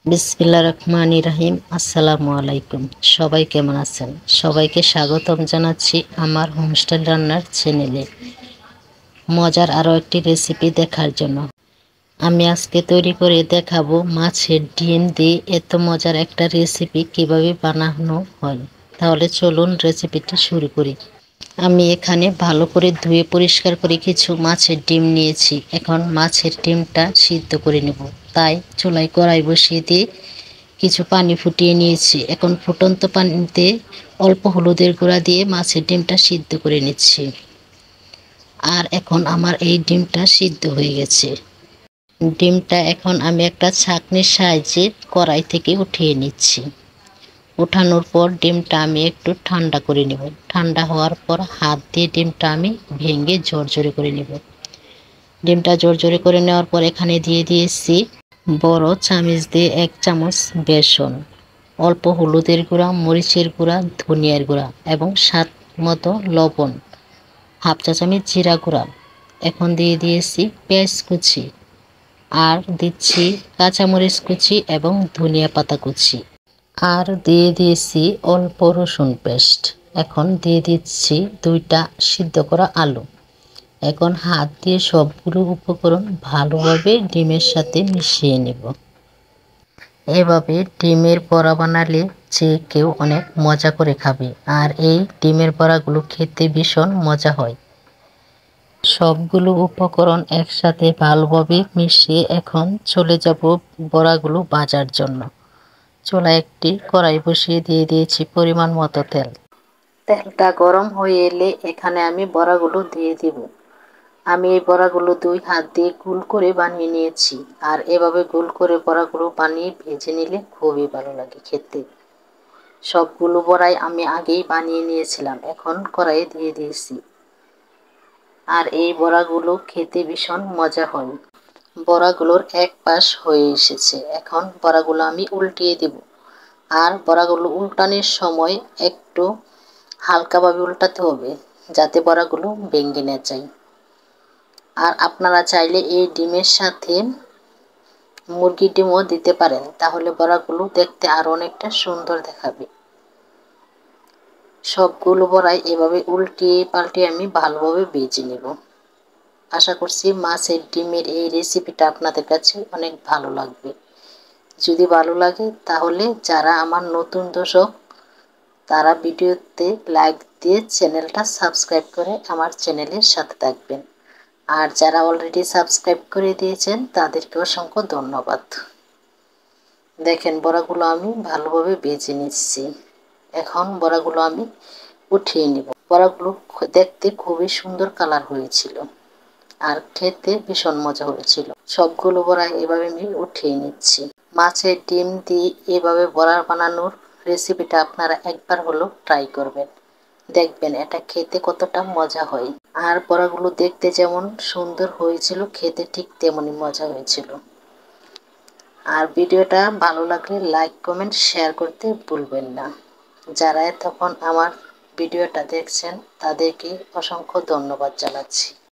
বিসমিল্লাহির রহমানির রহিম। আসসালামু আলাইকুম। সবাই কেমন আছেন? সবাইকে স্বাগতম জানাচ্ছি আমার হোমস্টাইল রান্নার চ্যানেলে মজার আরও একটি রেসিপি দেখার জন্য। আমি আজকে তৈরি করে দেখাবো মাছের ডিম দিয়ে এত মজার একটা রেসিপি কিভাবে বানানো হয়। তাহলে চলুন রেসিপিটি শুরু করি। আমি এখানে ভালো করে ধুয়ে পরিষ্কার করে কিছু মাছের ডিম নিয়েছি। এখন মাছের ডিমটা সিদ্ধ করে নেব। তাই চুলায় কড়াই বসিয়ে দিয়ে কিছু পানি ফুটিয়ে নিয়েছি। এখন ফুটন্ত পানিতে অল্প হলুদের গুঁড়া দিয়ে মাছের ডিমটা সিদ্ধ করে নিচ্ছি। আর এখন আমার এই ডিমটা সিদ্ধ হয়ে গেছে। ডিমটা এখন আমি একটা ছাঁকনির সাহায্যে কড়াই থেকে উঠিয়ে নিচ্ছি। ওঠানোর পর ডিমটা আমি একটু ঠান্ডা করে নেব। ঠান্ডা হওয়ার পর হাত দিয়ে ডিমটা আমি ভেঙে ঝরঝরে করে নেব। ডিমটা ঝরঝরে করে নেওয়ার পর এখানে দিয়ে দিয়েছি বড় চামচ দিয়ে 1 চামচ বেসন, অল্প হলুদের গুঁড়া, মরিচের গুঁড়া, ধনিয়ার গুঁড়া এবং স্বাদ মতো লবণ, হাফ চা চামচ জিরা গুঁড়া। এখন দিয়ে দিয়েছি পেঁয়াজ কুচি, আর দিচ্ছি কাঁচামরিচ কুচি এবং ধনিয়া পাতা কুচি, আর দিয়ে দিয়েছি অল্প রসুন পেস্ট। এখন দিয়ে দিচ্ছি 2টা সিদ্ধ করা আলু। এখন হাত দিয়ে সবগুলো উপকরণ ভালোভাবে ডিমের সাথে মিশিয়ে নেব। এভাবে ডিমের বড়া বানালে যে কেউ অনেক মজা করে খাবে, আর এই ডিমের বড়াগুলো খেতে ভীষণ মজা হয়। সবগুলো উপকরণ একসাথে ভালোভাবে মিশিয়ে এখন চলে যাব বড়াগুলো ভাজার জন্য। চুলায় একটি কড়াই বসিয়ে দিয়ে দিয়েছি পরিমাণ মতো তেল। তেলটা গরম হয়ে এলে এখানে আমি বড়াগুলো দিয়ে দিব। আমি এই বড়াগুলো 2 হাত দিয়ে গোল করে বানিয়ে নিয়েছি। আর এভাবে গোল করে বড়াগুলো বানিয়ে ভেজে নিলে খুবই ভালো লাগে খেতে। সবগুলো বড়াই আমি আগেই বানিয়ে নিয়েছিলাম, এখন কড়াইয়ে দিয়ে দিয়েছি। আর এই বড়াগুলো খেতে ভীষণ মজা হয়। বড়াগুলোর এক পাশ হয়ে এসেছে। এখন বড়াগুলো আমি উল্টিয়ে দেব। আর বড়াগুলো উল্টানোর সময় একটু হালকাভাবে উল্টাতে হবে, যাতে বড়াগুলো ভেঙে না যায়। আর আপনারা চাইলে এই ডিমের সাথে মুরগির ডিমও দিতে পারেন, তাহলে বড়াগুলো দেখতে আরও অনেকটা সুন্দর দেখাবে। সবগুলো বড়াই এভাবে উল্টিয়ে পাল্টিয়ে আমি ভালোভাবে ভেজে নেব। আশা করছি মাছের ডিমের এই রেসিপিটা আপনাদের কাছে অনেক ভালো লাগবে। যদি ভালো লাগে তাহলে যারা আমার নতুন দর্শক তারা ভিডিওতে লাইক দিয়ে চ্যানেলটা সাবস্ক্রাইব করে আমার চ্যানেলের সাথে থাকবেন। আর যারা অলরেডি সাবস্ক্রাইব করে দিয়েছেন তাদেরকে অসংখ্য ধন্যবাদ। দেখেন বড়াগুলো আমি ভালোভাবে ভেজে নিচ্ছি। এখন বড়াগুলো আমি উঠিয়ে নিব। বড়াগুলো দেখতে খুবই সুন্দর কালার হয়েছিল, আর খেতে ভীষণ মজা হয়েছিল। সবগুলো বড়া এভাবে আমি উঠিয়ে নিচ্ছি। মাছের ডিম দিয়ে এভাবে বড়া বানানোর রেসিপিটা আপনারা একবার হলেও ট্রাই করবেন। দেখবেন এটা খেতে কতটা মজা হয়। আর বড়াগুলো দেখতে যেমন সুন্দর হয়েছিল, খেতে ঠিক তেমনই মজা হয়েছিল। আর ভিডিওটা ভালো লাগলে লাইক কমেন্ট শেয়ার করতে ভুলবেন না। যারা এতক্ষণ আমার ভিডিওটা দেখছেন তাদেরকে অসংখ্য ধন্যবাদ জানাচ্ছি।